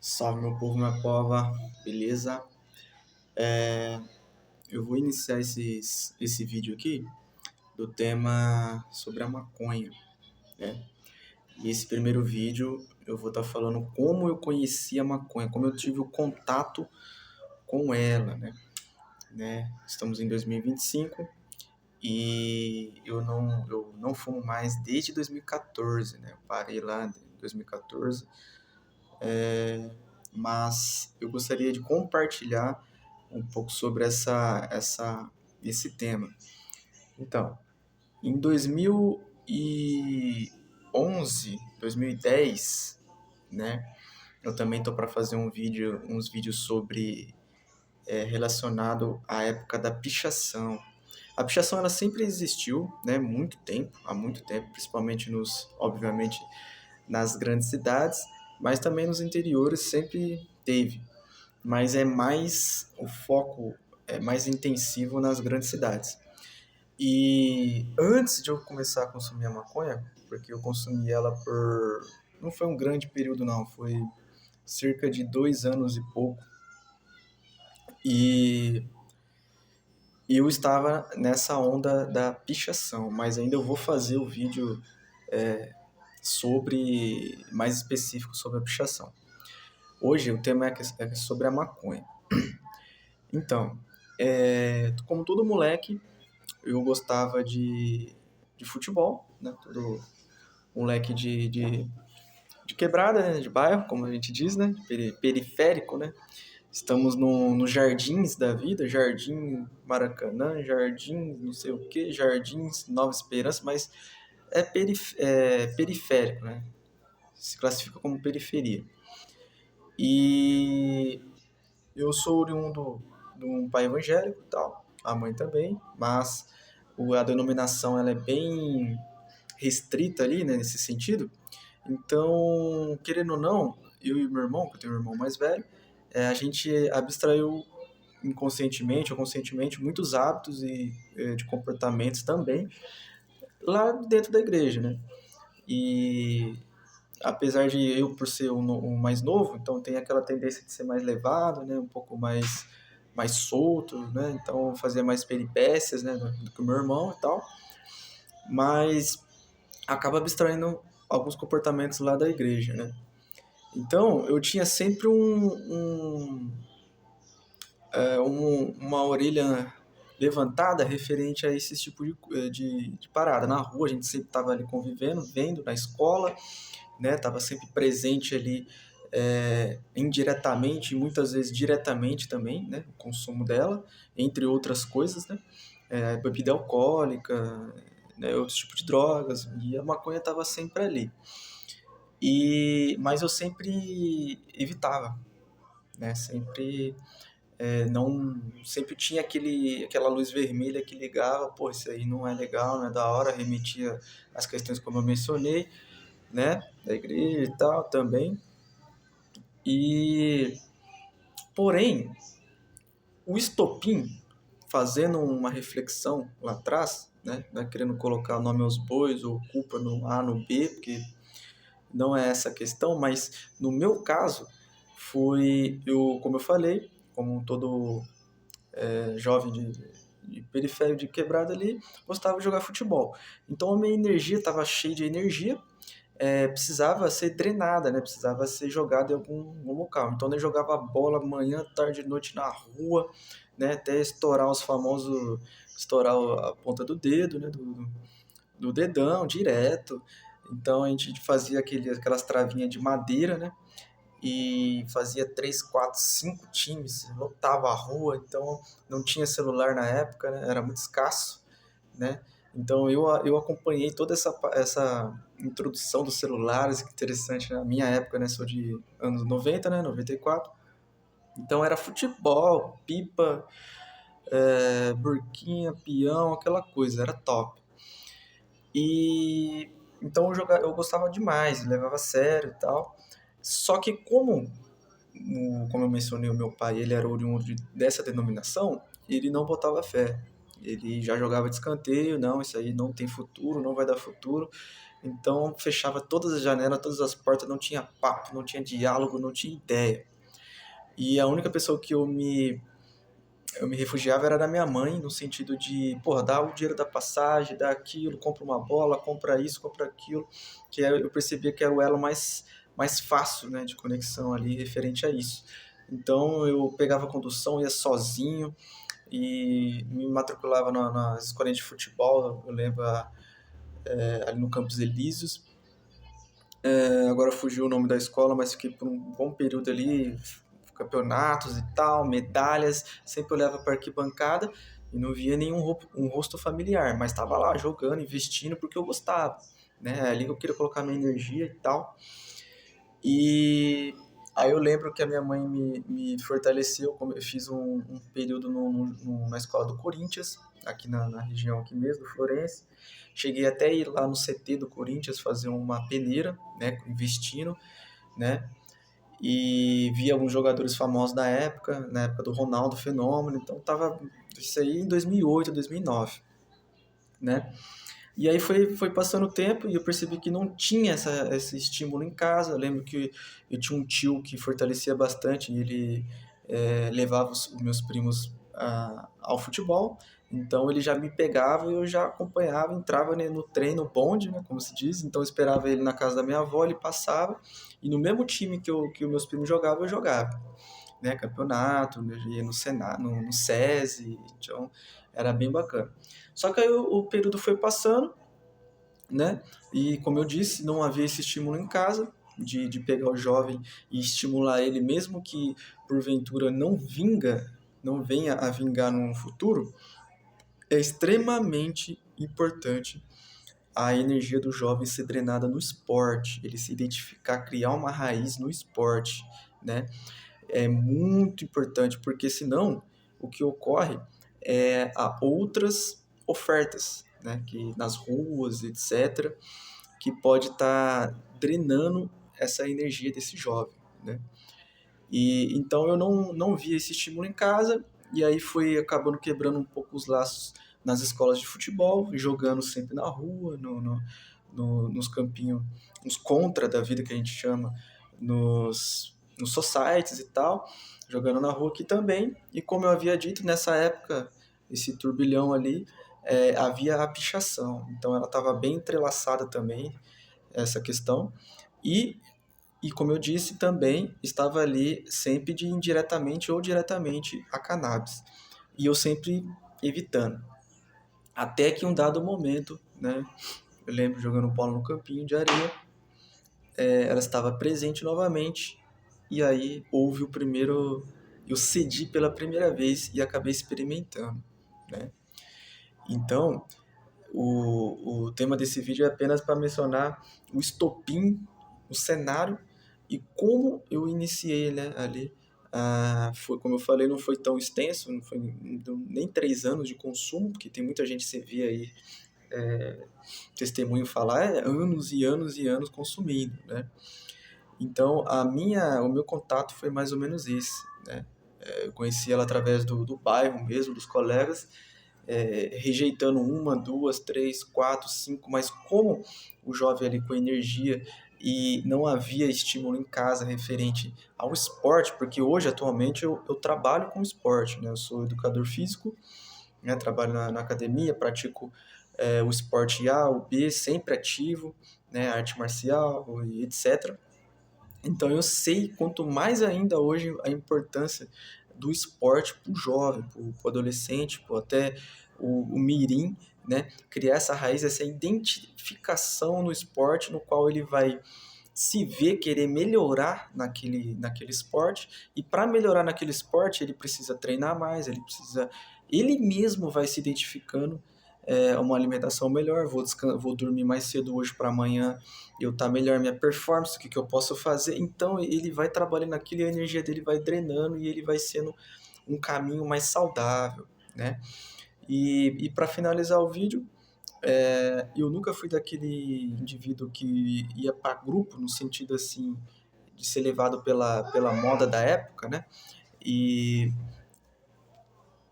Salve meu povo, minha pova, beleza? Eu vou iniciar esse vídeo aqui do tema sobre a maconha, né? E esse primeiro vídeo eu vou estar falando como eu conheci a maconha, como eu tive o contato com ela, né? Estamos em 2025 e eu não fumo mais desde 2014, né? Eu parei lá em 2014, mas eu gostaria de compartilhar um pouco sobre esse tema. Então, em 2011, 2010, né, eu também tô para fazer uns vídeos sobre relacionado à época da pichação. A pichação ela sempre existiu, né, há muito tempo, principalmente obviamente, nas grandes cidades, mas também nos interiores sempre teve. Mas o foco é mais intensivo nas grandes cidades. E antes de eu começar a consumir a maconha, porque eu consumi ela não foi um grande período não, foi cerca de 2 anos e pouco. E eu estava nessa onda da pichação, mas ainda eu vou fazer o vídeo mais específico sobre a pichação. Hoje o tema é sobre a maconha. Então, como todo moleque, eu gostava de futebol, né? Todo moleque de quebrada, né? De bairro, como a gente diz, né? Periférico, né? Estamos nos jardins da vida, Jardim Maracanã, Jardim não sei o que, Jardins Nova Esperança, mas é periférico, né? Se classifica como periferia. E eu sou oriundo de um pai evangélico e tal, a mãe também, mas a denominação ela é bem restrita ali, né, nesse sentido. Então, querendo ou não, eu e meu irmão, que eu tenho um irmão mais velho, a gente abstraiu inconscientemente ou conscientemente muitos hábitos de comportamentos também lá dentro da igreja, né? E apesar de eu por ser o mais novo, então tem aquela tendência de ser mais levado, né? Um pouco mais solto, né? Então fazia mais peripécias, né? Do que o meu irmão e tal. Mas acaba abstraindo alguns comportamentos lá da igreja, né? Então, eu tinha sempre uma orelha levantada referente a esse tipo de parada. Na rua, a gente sempre estava ali convivendo, vendo, na escola, né? Tava sempre presente ali indiretamente e muitas vezes diretamente também, né? O consumo dela, entre outras coisas, né? Bebida alcoólica, né? Outros tipos de drogas, e a maconha estava sempre ali. Mas eu sempre evitava, né? Sempre tinha aquela luz vermelha que ligava, pô, isso aí não é legal, não é da hora, remetia às questões como eu mencionei, né? Da igreja e tal também. E, porém, o estopim, fazendo uma reflexão lá atrás, né? Não é querendo colocar nome aos bois ou culpa no A, no B, porque não é essa a questão, mas no meu caso, como eu falei, como todo jovem de periférico, de quebrada ali, gostava de jogar futebol. Então a minha energia estava cheia de energia, precisava ser drenada, né? Precisava ser jogada em algum local. Então eu jogava bola manhã, tarde e noite na rua, né? Até estourar a ponta do dedo, né? Do dedão direto. Então a gente fazia aquelas travinhas de madeira, né? E fazia 3, 4, 5 times, lotava a rua, então não tinha celular na época, né? Era muito escasso, né? Então eu acompanhei toda essa introdução dos celulares, que interessante, na minha época, né? Sou de anos 90, né? 94. Então era futebol, pipa, burquinha, peão, aquela coisa, era top. E então eu gostava demais, levava a sério e tal. Só que como eu mencionei, o meu pai, ele era oriundo dessa denominação, ele não botava fé. Ele já jogava de escanteio, não, isso aí não tem futuro, não vai dar futuro. Então fechava todas as janelas, todas as portas, não tinha papo, não tinha diálogo, não tinha ideia. E a única pessoa que eu me refugiava era da minha mãe, no sentido de, porra, dá o dinheiro da passagem, dá aquilo, compra uma bola, compra isso, compra aquilo, que eu percebia que era o elo mais fácil, né, de conexão ali referente a isso. Então eu pegava a condução, ia sozinho e me matriculava nas escolinhas de futebol, eu lembro ali no Campos Elíseos. Agora fugiu o nome da escola, mas fiquei por um bom período ali, campeonatos e tal, medalhas, sempre olhava para arquibancada e não via nenhum um rosto familiar, mas estava lá jogando, investindo porque eu gostava, né? É ali que eu queria colocar minha energia e tal. E aí eu lembro que a minha mãe me fortaleceu, como eu fiz um período na escola do Corinthians, aqui na região aqui mesmo, do Florense. Cheguei até ir lá no CT do Corinthians fazer uma peneira, né, investindo, né? E vi alguns jogadores famosos da época, na época do Ronaldo Fenômeno, então tava isso aí em 2008, 2009, né? E aí foi passando o tempo e eu percebi que não tinha esse estímulo em casa. Eu lembro que eu tinha um tio que fortalecia bastante, e ele levava os meus primos ao futebol, então ele já me pegava e eu já acompanhava, entrava, né, no trem, no bonde, né, como se diz, então eu esperava ele na casa da minha avó, ele passava, e no mesmo time que os meus primos jogavam, eu jogava, né, campeonato, né, ia no Senado, no SESI, então era bem bacana. Só que aí o período foi passando, né? E como eu disse, não havia esse estímulo em casa de pegar o jovem e estimular ele, mesmo que porventura não venha a vingar no futuro, é extremamente importante a energia do jovem ser drenada no esporte, ele se identificar, criar uma raiz no esporte, né? É muito importante, porque senão o que ocorre é há outras ofertas, né, que nas ruas, etc., que pode estar drenando essa energia desse jovem, né? E então eu não via esse estímulo em casa e aí foi acabando quebrando um pouco os laços nas escolas de futebol, jogando sempre na rua, nos campinhos, nos contra da vida que a gente chama, nos societies e tal, jogando na rua aqui também. E como eu havia dito, nessa época, esse turbilhão ali, havia a pichação. Então ela estava bem entrelaçada também, essa questão. E, e como eu disse, também estava ali sempre de indiretamente ou diretamente a cannabis. E eu sempre evitando. Até que um dado momento, né, eu lembro jogando bola no campinho de areia, ela estava presente novamente, e aí houve o primeiro. Eu cedi pela primeira vez e acabei experimentando, né? Então, o tema desse vídeo é apenas para mencionar o estopim, o cenário e como eu iniciei, né, ali. Foi, como eu falei, não foi tão extenso, não foi nem 3 anos de consumo, porque tem muita gente que você vê aí testemunho falar anos e anos e anos consumindo, né? Então, o meu contato foi mais ou menos esse, né? Eu conheci ela através do bairro mesmo, dos colegas, rejeitando uma, duas, três, quatro, cinco, mas como o jovem ali com energia e não havia estímulo em casa referente ao esporte, porque hoje, atualmente, eu trabalho com esporte, né? Eu sou educador físico, né? Trabalho na academia, pratico o esporte A, o B, sempre ativo, né? Arte marcial e etc. Então eu sei quanto mais ainda hoje a importância do esporte para o jovem, para o adolescente, até o mirim, né? Criar essa raiz, essa identificação no esporte no qual ele vai se ver querer melhorar naquele esporte, e para melhorar naquele esporte ele precisa treinar mais, ele mesmo vai se identificando uma alimentação melhor, vou dormir mais cedo hoje para amanhã eu estar melhor minha performance, o que eu posso fazer. Então ele vai trabalhando aquilo e a energia dele vai drenando e ele vai sendo um caminho mais saudável, né? E para finalizar o vídeo, eu nunca fui daquele indivíduo que ia para grupo, no sentido assim, de ser levado pela moda da época, né? E